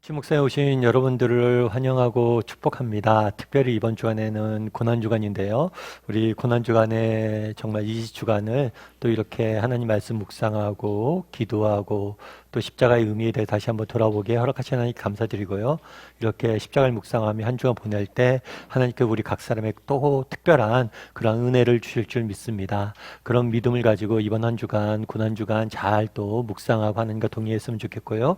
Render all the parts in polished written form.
침묵사에 오신 여러분들을 환영하고 축복합니다. 특별히 이번 주간에는 고난주간인데요. 우리 고난주간에 정말 이 주간을 또 이렇게 하나님 말씀 묵상하고 기도하고 또 십자가의 의미에 대해 다시 한번 돌아보게 허락하신 하나님께 감사드리고요. 이렇게 십자가를 묵상하며 한 주간 보낼 때 하나님께 우리 각 사람에게 또 특별한 그런 은혜를 주실 줄 믿습니다. 그런 믿음을 가지고 이번 한 주간 고난주간 잘 또 묵상하고 하나님과 동의했으면 좋겠고요.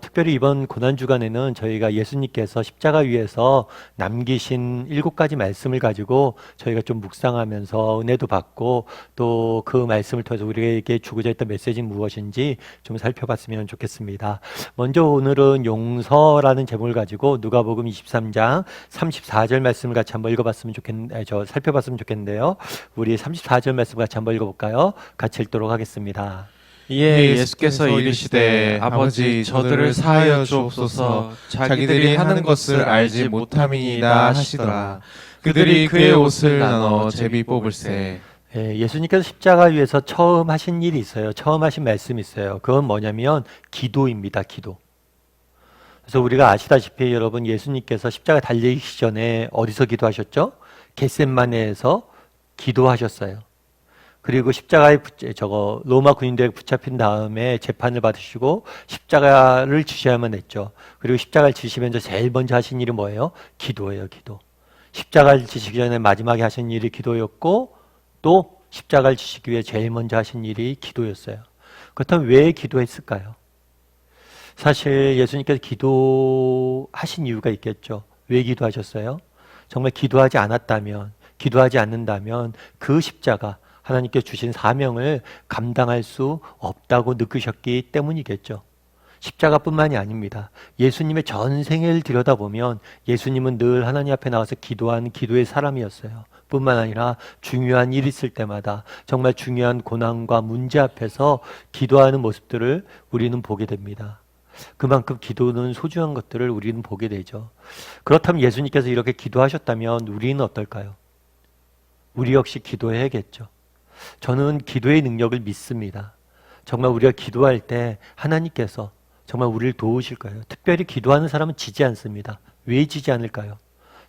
특별히 이번 고난주간에는 저희가 예수님께서 십자가 위에서 남기신 7가지 말씀을 가지고 저희가 좀 묵상하면서 은혜도 받고 또 그 말씀을 통해서 우리에게 주고자 했던 메시지는 무엇인지 좀 살펴봤으면 좋겠습니다. 먼저 오늘은 용서라는 제목을 가지고 누가복음 23장 34절 말씀을 같이 한번 읽어봤으면 살펴봤으면 좋겠는데요. 우리 34절 말씀 같이 한번 읽어볼까요? 같이 읽도록 하겠습니다. 이에 예수께서 이르시되 아버지 저들을 사하여 주옵소서 자기들이 하는 것을 알지 못함이니이다 하시더라. 그들이 그의 옷을 나눠 제비 뽑을세. 예수님께서 십자가 위에서 처음 하신 일이 있어요. 처음 하신 말씀이 있어요. 그건 뭐냐면 기도입니다. 기도. 그래서 우리가 아시다시피 여러분 예수님께서 십자가 달리기 전에 어디서 기도하셨죠? 겟셋마네에서 기도하셨어요. 그리고 십자가에 로마 군인들에게 붙잡힌 다음에 재판을 받으시고 십자가를 지셔야만 했죠. 그리고 십자가를 지시면서 제일 먼저 하신 일이 뭐예요? 기도예요, 기도. 십자가를 지시기 전에 마지막에 하신 일이 기도였고 또 십자가를 지시기 위해 제일 먼저 하신 일이 기도였어요. 그렇다면 왜 기도했을까요? 사실 예수님께서 기도하신 이유가 있겠죠. 왜 기도하셨어요? 정말 기도하지 않는다면 그 십자가 하나님께 주신 사명을 감당할 수 없다고 느끼셨기 때문이겠죠. 십자가뿐만이 아닙니다. 예수님의 전생을 들여다보면 예수님은 늘 하나님 앞에 나와서 기도한 기도의 사람이었어요. 뿐만 아니라 중요한 일 있을 때마다 정말 중요한 고난과 문제 앞에서 기도하는 모습들을 우리는 보게 됩니다. 그만큼 기도는 소중한 것들을 우리는 보게 되죠. 그렇다면 예수님께서 이렇게 기도하셨다면 우리는 어떨까요? 우리 역시 기도해야겠죠. 저는 기도의 능력을 믿습니다. 정말 우리가 기도할 때 하나님께서 정말 우리를 도우실 거예요. 특별히 기도하는 사람은 지지 않습니다. 왜 지지 않을까요?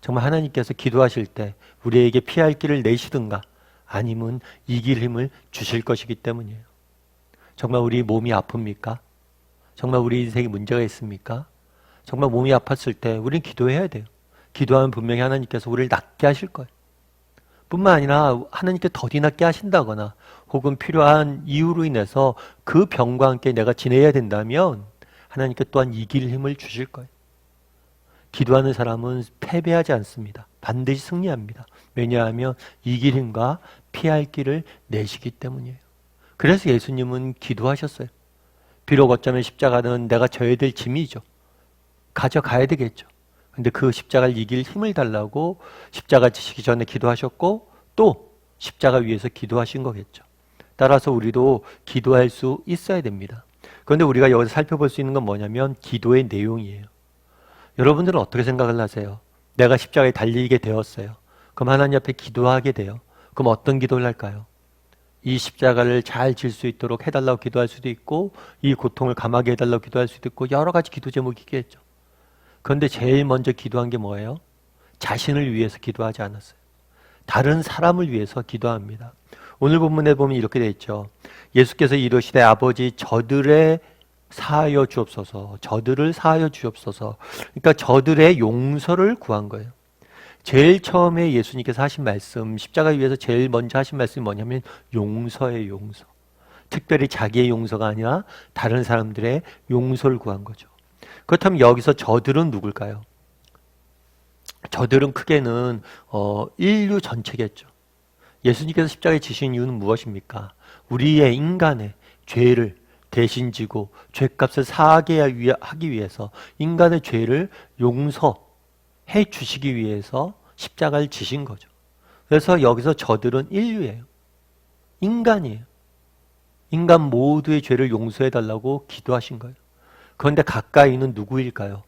정말 하나님께서 기도하실 때 우리에게 피할 길을 내시든가 아니면 이길 힘을 주실 것이기 때문이에요. 정말 우리 몸이 아픕니까? 정말 우리 인생에 문제가 있습니까? 정말 몸이 아팠을 때 우리는 기도해야 돼요. 기도하면 분명히 하나님께서 우리를 낫게 하실 거예요. 뿐만 아니라 하나님께 더디 낫게 하신다거나 혹은 필요한 이유로 인해서 그 병과 함께 내가 지내야 된다면 하나님께 또한 이길 힘을 주실 거예요. 기도하는 사람은 패배하지 않습니다. 반드시 승리합니다. 왜냐하면 이길 힘과 피할 길을 내시기 때문이에요. 그래서 예수님은 기도하셨어요. 비록 어쩌면 십자가는 내가 져야 될 짐이죠. 가져가야 되겠죠. 근데 그 십자가를 이길 힘을 달라고 십자가 지시기 전에 기도하셨고 또 십자가 위에서 기도하신 거겠죠. 따라서 우리도 기도할 수 있어야 됩니다. 그런데 우리가 여기서 살펴볼 수 있는 건 뭐냐면 기도의 내용이에요. 여러분들은 어떻게 생각을 하세요? 내가 십자가에 달리게 되었어요. 그럼 하나님 앞에 기도하게 돼요. 그럼 어떤 기도를 할까요? 이 십자가를 잘 질 수 있도록 해달라고 기도할 수도 있고 이 고통을 감하게 해달라고 기도할 수도 있고 여러 가지 기도 제목이 있겠죠. 그런데 제일 먼저 기도한 게 뭐예요? 자신을 위해서 기도하지 않았어요. 다른 사람을 위해서 기도합니다. 오늘 본문에 보면 이렇게 되어 있죠. 예수께서 이르시되 아버지 저들의 사하여 주옵소서. 저들을 사하여 주옵소서. 그러니까 저들의 용서를 구한 거예요. 제일 처음에 예수님께서 하신 말씀, 십자가 위에서 제일 먼저 하신 말씀이 뭐냐면 용서예요, 용서. 특별히 자기의 용서가 아니라 다른 사람들의 용서를 구한 거죠. 그렇다면 여기서 저들은 누굴까요? 저들은 크게는 인류 전체겠죠. 예수님께서 십자가에 지신 이유는 무엇입니까? 우리의 인간의 죄를 대신 지고 죄값을 사하게 하기 위해서 인간의 죄를 용서해 주시기 위해서 십자가를 지신 거죠. 그래서 여기서 저들은 인류예요. 인간이에요. 인간 모두의 죄를 용서해 달라고 기도하신 거예요. 그런데 가까이는 누구일까요?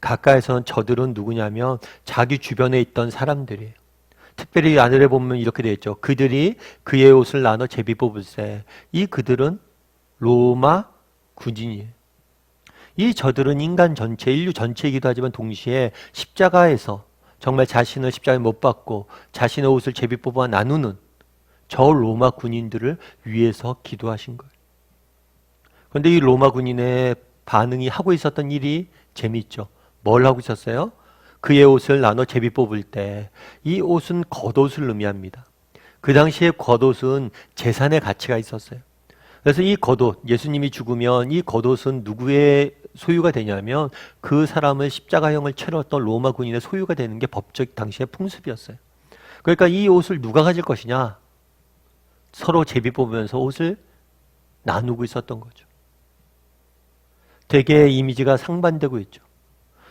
가까이서는 저들은 누구냐면 자기 주변에 있던 사람들이에요. 특별히 아들에 보면 이렇게 되어 있죠. 그들이 그의 옷을 나눠 제비 뽑을세. 이 그들은 로마 군인이에요. 이 저들은 인간 전체, 인류 전체이기도 하지만 동시에 십자가에서 정말 자신을 십자가에 못 박고 자신의 옷을 제비 뽑아 나누는 저 로마 군인들을 위해서 기도하신 거예요. 그런데 이 로마 군인의 반응이 하고 있었던 일이 재미있죠. 뭘 하고 있었어요? 그의 옷을 나눠 제비 뽑을 때 이 옷은 겉옷을 의미합니다. 그 당시에 겉옷은 재산의 가치가 있었어요. 그래서 이 겉옷, 예수님이 죽으면 이 겉옷은 누구의 소유가 되냐면 그 사람을 십자가형을 치렀던 로마 군인의 소유가 되는 게 법적 당시의 풍습이었어요. 그러니까 이 옷을 누가 가질 것이냐? 서로 제비 뽑으면서 옷을 나누고 있었던 거죠. 되게 이미지가 상반되고 있죠.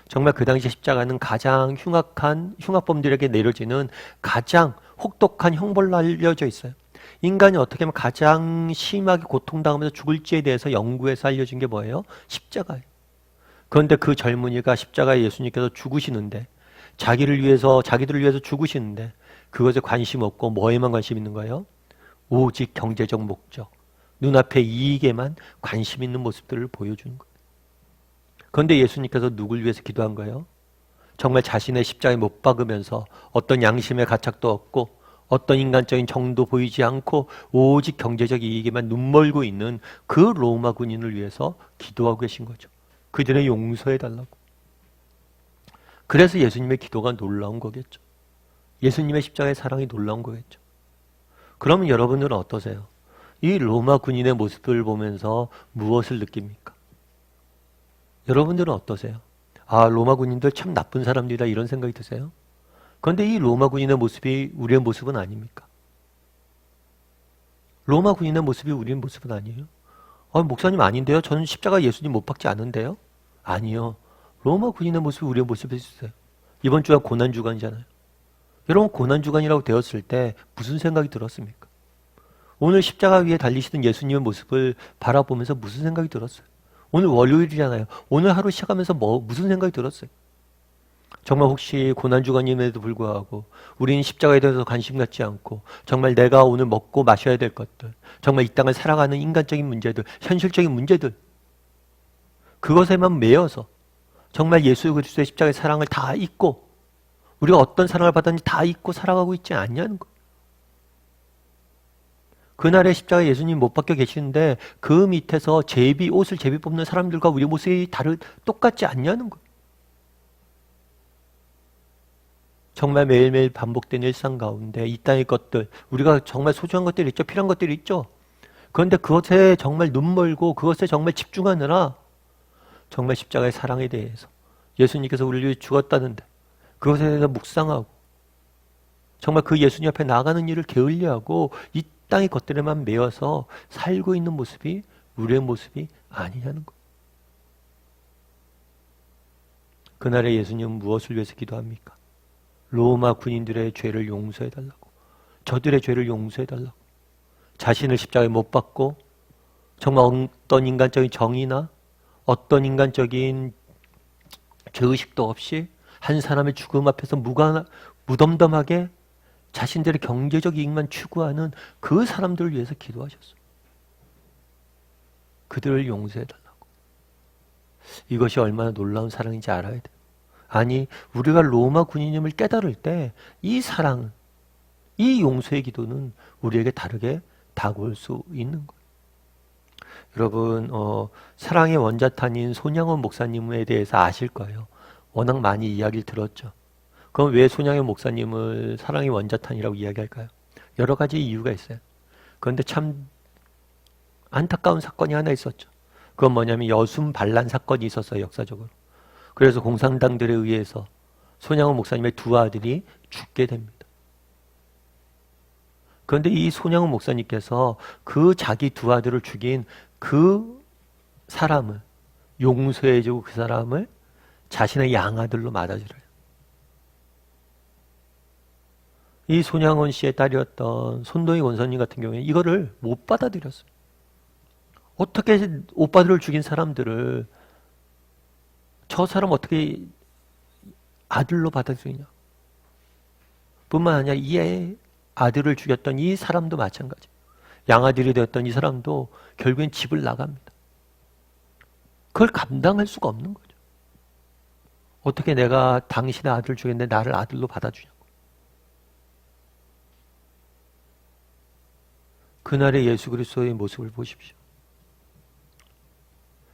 정말 그 당시 십자가는 가장 흉악한 흉악범들에게 내려지는 가장 혹독한 형벌로 알려져 있어요. 인간이 어떻게 하면 가장 심하게 고통당하면서 죽을지에 대해서 연구해서 알려진 게 뭐예요? 십자가예요. 그런데 그 젊은이가 십자가에 예수님께서 죽으시는데 자기들을 위해서 죽으시는데 그것에 관심 없고 뭐에만 관심 있는 거예요? 오직 경제적 목적, 눈앞의 이익에만 관심 있는 모습들을 보여주는 거예요. 그런데 예수님께서 누굴 위해서 기도한 거예요? 정말 자신의 십자가에 못 박으면서 어떤 양심의 가책도 없고 어떤 인간적인 정도 보이지 않고 오직 경제적 이익에만 눈멀고 있는 그 로마 군인을 위해서 기도하고 계신 거죠. 그들의 용서해달라고. 그래서 예수님의 기도가 놀라운 거겠죠. 예수님의 십자가의 사랑이 놀라운 거겠죠. 그러면 여러분들은 어떠세요? 이 로마 군인의 모습을 보면서 무엇을 느낍니까? 여러분들은 어떠세요? 아, 로마 군인들 참 나쁜 사람들이다 이런 생각이 드세요? 그런데 이 로마 군인의 모습이 우리의 모습은 아닙니까? 로마 군인의 모습이 우리의 모습은 아니에요? 목사님 아닌데요? 저는 십자가 예수님 못 박지 않은데요? 아니요. 로마 군인의 모습이 우리의 모습일 수 있어요. 이번 주가 고난주간이잖아요. 여러분 고난주간이라고 되었을 때 무슨 생각이 들었습니까? 오늘 십자가 위에 달리시던 예수님의 모습을 바라보면서 무슨 생각이 들었어요? 오늘 월요일이잖아요. 오늘 하루 시작하면서 무슨 생각이 들었어요? 정말 혹시 고난주간임에도 불구하고 우리는 십자가에 대해서 관심 갖지 않고 정말 내가 오늘 먹고 마셔야 될 것들, 정말 이 땅을 살아가는 인간적인 문제들, 현실적인 문제들, 그것에만 매여서 정말 예수 그리스도의 십자가의 사랑을 다 잊고 우리가 어떤 사랑을 받았는지 다 잊고 살아가고 있지 않냐는 거예요. 그날의 십자가에 예수님 못 박혀 계시는데 그 밑에서 옷을 제비 뽑는 사람들과 우리 모습이 똑같지 않냐는 거예요. 정말 매일매일 반복되는 일상 가운데 이 땅의 것들, 우리가 정말 소중한 것들이 있죠. 필요한 것들이 있죠. 그런데 그것에 정말 눈멀고 그것에 정말 집중하느라 정말 십자가의 사랑에 대해서 예수님께서 우리를 위해 죽었다는데 그것에 대해서 묵상하고 정말 그 예수님 앞에 나가는 일을 게을리하고 이 땅의 것들에만 매여서 살고 있는 모습이 우리의 모습이 아니냐는 거예요. 그날에 예수님은 무엇을 위해서 기도합니까? 로마 군인들의 죄를 용서해달라고, 저들의 죄를 용서해달라고, 자신을 십자가에 못 박고 정말 어떤 인간적인 정의나 어떤 인간적인 죄의식도 없이 한 사람의 죽음 앞에서 무덤덤하게 자신들의 경제적 이익만 추구하는 그 사람들을 위해서 기도하셨어요. 그들을 용서해달라고. 이것이 얼마나 놀라운 사랑인지 알아야 돼요. 아니, 우리가 로마 군인임을 깨달을 때 이 사랑은, 이 용서의 기도는 우리에게 다르게 다가올 수 있는 거예요. 여러분, 사랑의 원자탄인 손양원 목사님에 대해서 아실 거예요. 워낙 많이 이야기를 들었죠. 그럼 왜 손양원 목사님을 사랑의 원자탄이라고 이야기할까요? 여러 가지 이유가 있어요. 그런데 참 안타까운 사건이 하나 있었죠. 그건 뭐냐면 여순 반란 사건이 있었어요, 역사적으로. 그래서 공산당들에 의해서 손양원 목사님의 두 아들이 죽게 됩니다. 그런데 이 손양원 목사님께서 그 자기 두 아들을 죽인 그 사람을 용서해주고 그 사람을 자신의 양아들로 맞아들여요. 이 손양원 씨의 딸이었던 손동희 권사님 같은 경우에 이거를 못 받아들였어요. 어떻게 오빠들을 죽인 사람들을 저 사람 어떻게 아들로 받아들이냐. 뿐만 아니라 이 아들을 죽였던 이 사람도 마찬가지. 양아들이 되었던 이 사람도 결국엔 집을 나갑니다. 그걸 감당할 수가 없는 거죠. 어떻게 내가 당신의 아들 주겠는데 나를 아들로 받아주냐고. 그날의 예수 그리스도의 모습을 보십시오.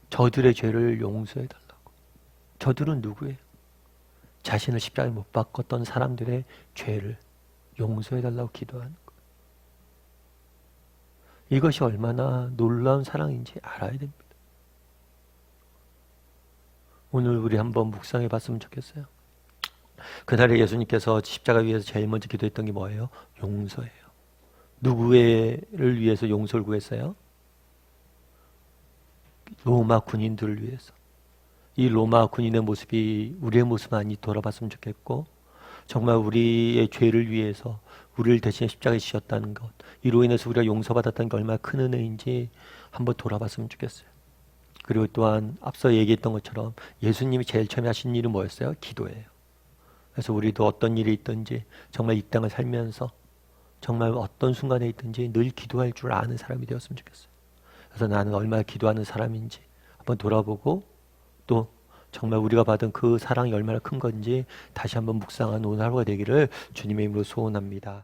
저들의 죄를 용서해달라고. 저들은 누구예요? 자신을 십자가에 못 박았던 사람들의 죄를 용서해달라고 기도하는 거예요. 이것이 얼마나 놀라운 사랑인지 알아야 됩니다. 오늘 우리 한번 묵상해 봤으면 좋겠어요. 그날에 예수님께서 십자가 위에서 제일 먼저 기도했던 게 뭐예요? 용서예요. 누구를 위해서 용서를 구했어요? 로마 군인들을 위해서. 이 로마 군인의 모습이 우리의 모습 많이 돌아봤으면 좋겠고, 정말 우리의 죄를 위해서 우리를 대신해 십자가에 지셨다는 것, 이로 인해서 우리가 용서받았다는 게 얼마나 큰 은혜인지 한번 돌아봤으면 좋겠어요. 그리고 또한 앞서 얘기했던 것처럼 예수님이 제일 처음에 하신 일은 뭐였어요? 기도예요. 그래서 우리도 어떤 일이 있든지 정말 이 땅을 살면서 정말 어떤 순간에 있든지 늘 기도할 줄 아는 사람이 되었으면 좋겠어요. 그래서 나는 얼마나 기도하는 사람인지 한번 돌아보고, 또 정말 우리가 받은 그 사랑이 얼마나 큰 건지 다시 한번 묵상하는 오늘 하루가 되기를 주님의 이름으로 소원합니다.